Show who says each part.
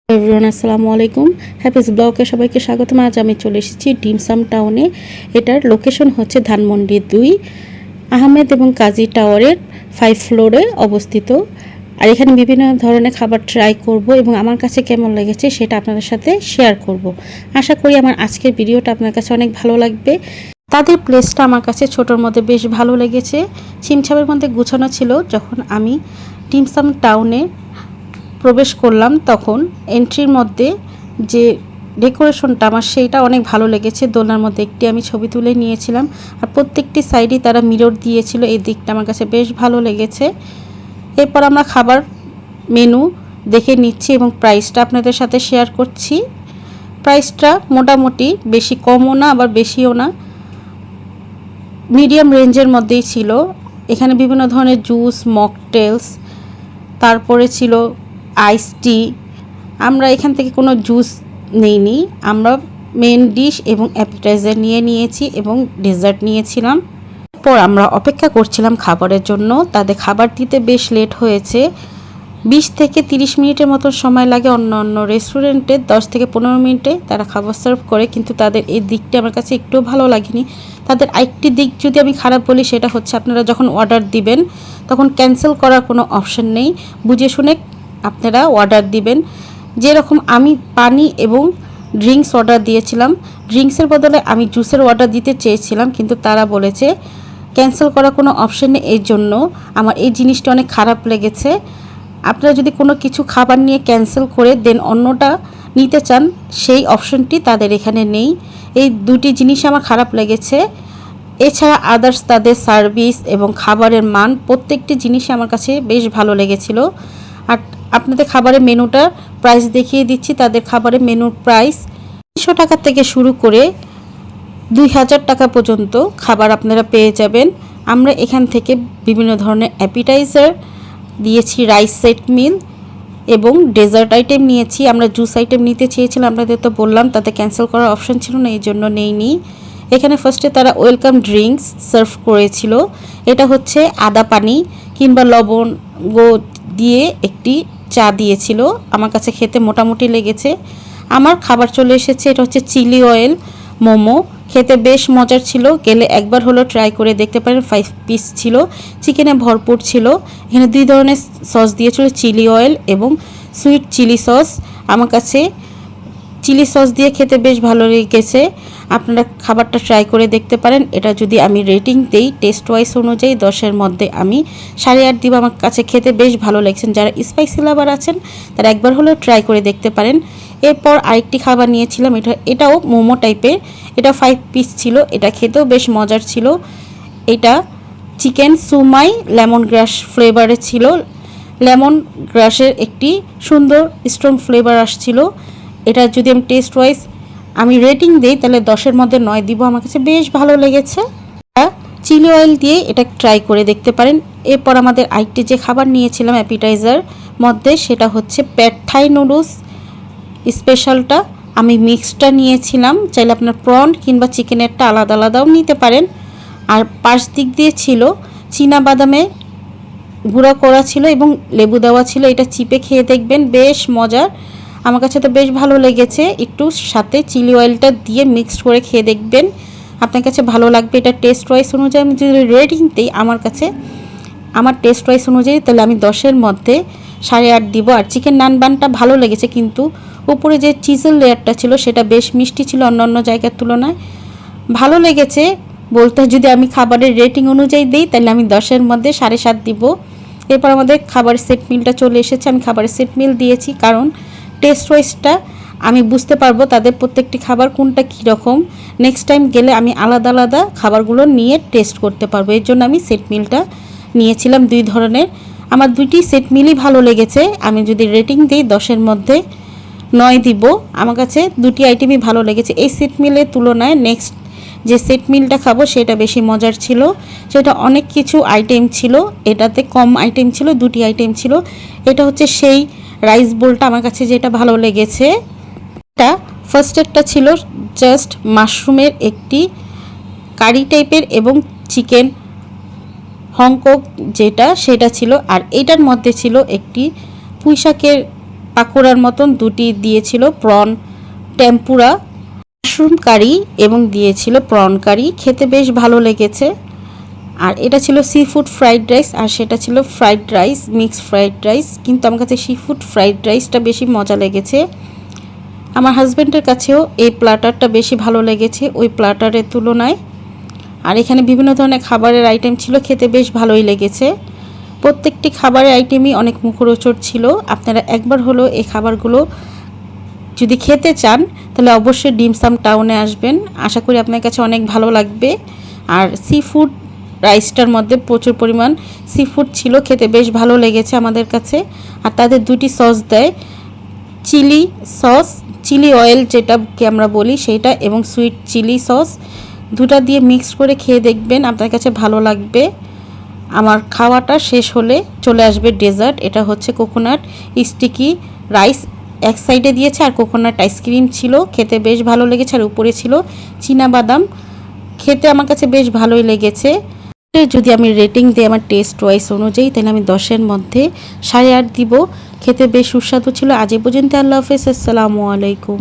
Speaker 1: Everyone আসসালামু আলাইকুম। Happy's ব্লগে সবাইকে স্বাগতম। আজ আমি চলে এসেছি ডিমসাম টাউনে। এটার লোকেশন হচ্ছে ধানমন্ডি 2 আহমেদ এবং কাজী টাওয়ারের 5 ফ্লোরে অবস্থিত। আর এখানে বিভিন্ন ধরনের খাবার ট্রাই করব এবং আমার কাছে কেমন লেগেছে সেটা আপনাদের সাথে শেয়ার করব। আশা করি আমার আজকের ভিডিওটা আপনার কাছে অনেক ভালো লাগবে। তাদের প্লেসটা আমার কাছে ছোটোর মধ্যে বেশ ভালো লেগেছে, ছিমছামের মধ্যে গুছানো ছিল। যখন আমি ডিমসাম টাউনে প্রবেশ করলাম তখন এন্ট্রির মধ্যে যে ডেকোরেশনটা আমার সেইটা অনেক ভালো লেগেছে। দোলনার মধ্যে একটি আমি ছবি তুলে নিয়েছিলাম, আর প্রত্যেকটি সাইডে তারা মিরর দিয়েছিল, এই দিকটা আমার কাছে বেশ ভালো লেগেছে। এরপর আমরা খাবার মেনু দেখে নিচ্ছি এবং প্রাইসটা আপনাদের সাথে শেয়ার করছি। প্রাইসটা মোটামুটি বেশি কমও না আবার বেশিও না, মিডিয়াম রেঞ্জের মধ্যেই ছিল। এখানে বিভিন্ন ধরনের জুস, মকটেলস, তারপরে ছিল আইস টি। আমরা এখান থেকে কোনো জুস নেইনি, আমরা মেন ডিশ এবং অ্যাপিটাইজার নিয়েছি এবং ডেজার্ট নিয়েছিলাম। এরপর আমরা অপেক্ষা করছিলাম খাবারের জন্য। তাদের খাবার দিতে বেশ লেট হয়েছে, 20 থেকে 30 মিনিটের মতো সময় লাগে। অন্য রেস্টুরেন্টে 10 থেকে 15 মিনিটে তারা খাবার সার্ভ করে, কিন্তু তাদের এই দিকটা আমার কাছে একটুও ভালো লাগেনি। তাদের আরেকটি দিক যদি আমি খারাপ বলি সেটা হচ্ছে আপনারা যখন অর্ডার দিবেন তখন ক্যান্সেল করার কোনো অপশন নেই। বুঝে শুনে আপনারা অর্ডার দিবেন। যেরকম আমি পানি এবং ড্রিঙ্কস অর্ডার দিয়েছিলাম, ড্রিঙ্কসের বদলে আমি জুসের অর্ডার দিতে চেয়েছিলাম, কিন্তু তারা বলেছে ক্যান্সেল করার কোনো অপশন নেই। এই জন্য আমার এই জিনিসটা অনেক খারাপ লেগেছে। আপনারা যদি কোনো কিছু খাবার নিয়ে ক্যান্সেল করে দেন অন্যটা নিতে চান, সেই অপশনটি তাদের এখানে নেই। এই দুটি জিনিস আমার খারাপ লেগেছে। এছাড়া আদার্স তাদের সার্ভিস এবং খাবারের মান প্রত্যেকটি জিনিসই আমার কাছে বেশ ভালো লেগেছিল। আর আপনাদের খাবারের মেনুটা প্রাইস দেখিয়ে দিচ্ছি। তাদের খাবারের মেনুর প্রাইস 300 টাকা থেকে শুরু করে 2000 টাকা পর্যন্ত খাবার আপনারা পেয়ে যাবেন। আমরা এখান থেকে বিভিন্ন ধরনের অ্যাপিটাইজার দিয়েছি, রাইস সেট মিল এবং ডেজার্ট আইটেম নিয়েছি। আমরা জুস আইটেম নিতে চেয়েছিলাম, আপনাদের তো বললাম তাতে ক্যান্সেল করার অপশন ছিল না, এই জন্য নেইনি। এখানে ফার্স্টে তারা ওয়েলকাম ড্রিঙ্কস সার্ভ করেছিল। এটা হচ্ছে আদা পানি কিংবা লবণ দিয়ে একটি চা দিয়েছিল। আমার কাছে খেতে মোটামুটি লেগেছে। আমার খাবার চলে এসেছে, এটা হচ্ছে চিলি অয়েল মোমো। খেতে বেশ মজার ছিল, গেলে একবার হলো ট্রাই করে দেখতে পারেন। 5 পিস ছিল, চিকেনে ভরপুর ছিল। এখানে 2 ধরনের সস দিয়েছিল, চিলি অয়েল এবং সুইট চিলি সস। আমার কাছে চিলি সস দিয়ে খেতে বেশ ভালো লেগেছে। আপনারা খাবারটা ট্রাই করে দেখতে পারেন। এটা যদি আমি রেটিং দেই টেস্ট ওয়াইজ অনুযায়ী 10-এর মধ্যে আমি 8.5 দিব। আমার কাছে খেতে বেশ ভালো লেগেছে। যারা স্পাইসি লাভার আছেন তারা একবার হলেও ট্রাই করে দেখতে পারেন। এরপর আরেকটি খাবার নিয়েছিলাম, এটাও মোমো টাইপের। এটা 5 পিস ছিল, এটা খেতেও বেশ মজার ছিল। এটা চিকেন সুমাই লেমন গ্রাস ফ্লেভারে ছিল। লেমন গ্রাসের একটি সুন্দর স্ট্রং ফ্লেভার আসছিল। এটা যদি আমি টেস্ট ওয়াইজ আমি রেটিং দিই তাহলে 10-এর মধ্যে 9 দিব। আমার কাছে বেশ ভালো লেগেছে। চিলি অয়েল দিয়ে এটা ট্রাই করে দেখতে পারেন। এরপর আমাদের আরেকটি যে খাবার নিয়েছিলাম অ্যাপিটাইজার মধ্যে, সেটা হচ্ছে প্যাড থাই নুডলস স্পেশালটা। আমি মিক্সডটা নিয়েছিলাম, চাইলে আপনার প্রন কিংবা চিকেনেরটা আলাদা আলাদাও নিতে পারেন। আর পাশ দিক দিয়ে ছিল চীনা বাদামে গুঁড়া করা ছিল এবং লেবু দেওয়া ছিল। এটা চিপে খেয়ে দেখবেন, বেশ মজার। আমার কাছে তো বেশ ভালো লেগেছে। একটু সাথে চিলি অয়েলটা দিয়ে মিক্সড করে খেয়ে দেখবেন, আপনার কাছে ভালো লাগবে। এটা টেস্ট ওয়াইজ অনুযায়ী আমি যদি রেটিং দিই, আমার টেস্ট ওয়াইজ অনুযায়ী তাহলে আমি 10-এর মধ্যে 8.5 দিব। আর চিকেন নান বানটা ভালো লেগেছে, কিন্তু উপরে যে চিজের লেয়ারটা ছিল সেটা বেশ মিষ্টি ছিল অন্য জায়গার তুলনায়। ভালো লেগেছে বলতে, যদি আমি খাবারের রেটিং অনুযায়ী দিই তাহলে আমি 10-এর মধ্যে 7.5 দিব। এরপর আমাদের খাবারের সেট মিলটা চলে এসেছে। আমি খাবারের সেট মিল দিয়েছি কারণ টেস্ট ওয়াইজটা আমি বুঝতে পারবো তাদের প্রত্যেকটি খাবার কোনটা কীরকম। নেক্সট টাইম গেলে আমি আলাদা আলাদা খাবারগুলো নিয়ে টেস্ট করতে পারবো, এর জন্য আমি সেট মিলটা নিয়েছিলাম 2 ধরনের। আমার 2টি সেট মিলই ভালো লেগেছে। আমি যদি রেটিং দিই 10-এর মধ্যে 9 দিব। আমার কাছে 2টি আইটেমই ভালো লেগেছে। এই সেট মিলের তুলনায় নেক্সট যে সেট মিলটা খাবো সেটা বেশি মজার ছিল। সেটা অনেক কিছু আইটেম ছিল, এটাতে কম আইটেম ছিল, 2টি আইটেম ছিল। এটা হচ্ছে সেই রাইস বোলটা আমার কাছে যেটা ভালো লেগেছে। এটা ফার্স্টেরটা ছিল জাস্ট মাশরুমের একটি কারি টাইপের এবং চিকেন হংকক যেটা সেটা ছিল। আর এটার মধ্যে ছিল একটি পুঁইশাকের পাকোড়ার মতন দুটি দিয়েছিল প্রন টেম্পুরা, মাশরুম কারি এবং দিয়েছিল প্রন কারি। খেতে বেশ ভালো লেগেছে। আর এটা ছিল সি ফুড ফ্রাইড রাইস, আর সেটা ছিল fried rice, mixed fried rice. কিন্তু আমার কাছে সি ফুড ফ্রাইড রাইসটা বেশি মজা লেগেছে। আমার হাজব্যান্ডের কাছেও এই প্ল্যাটারটা বেশি ভালো লেগেছে ওই প্ল্যাটারের তুলনায়। আর এখানে বিভিন্ন ধরনের খাবারের আইটেম ছিল, খেতে বেশ ভালোই লেগেছে। প্রত্যেকটি খাবারের আইটেমই অনেক মুখরোচক ছিল। আপনারা একবার হলো এই খাবারগুলো যদি খেতে চান তাহলে অবশ্যই ডিমসাম টাউনে আসবেন। আশা করি আপনার কাছে অনেক ভালো লাগবে। আর সি ফুড রাইসটার মধ্যে প্রচুর পরিমাণ সি ফুড ছিল, খেতে বেশ ভালো লেগেছে আমাদের কাছে। আর তাদের দুটি সস দেয়, চিলি সস, চিলি অয়েল যেটাকে আমরা বলি সেইটা, এবং সুইট চিলি সস, দুটা দিয়ে মিক্স করে খেয়ে দেখবেন, আপনার কাছে ভালো লাগবে। আমার খাওয়াটা শেষ হলে চলে আসবে ডেজার্ট। এটা হচ্ছে কোকোনাট স্টিকি রাইস এক সাইডে দিয়েছে, আর কোকোনাট আইসক্রিম ছিল, খেতে বেশ ভালো লেগেছে। আর উপরে ছিল চীনাবাদাম, খেতে আমার কাছে বেশ ভালোই লেগেছে। যদি আমি রেটিং দিই আমার টেস্ট ওয়াইজ অনুযায়ী, তাহলে আমি 10-এর মধ্যে 8.5 দিব। খেতে বেশ সুস্বাদু ছিল। আজ এ পর্যন্ত, আল্লাহ হাফেজ, আসসালামু আলাইকুম।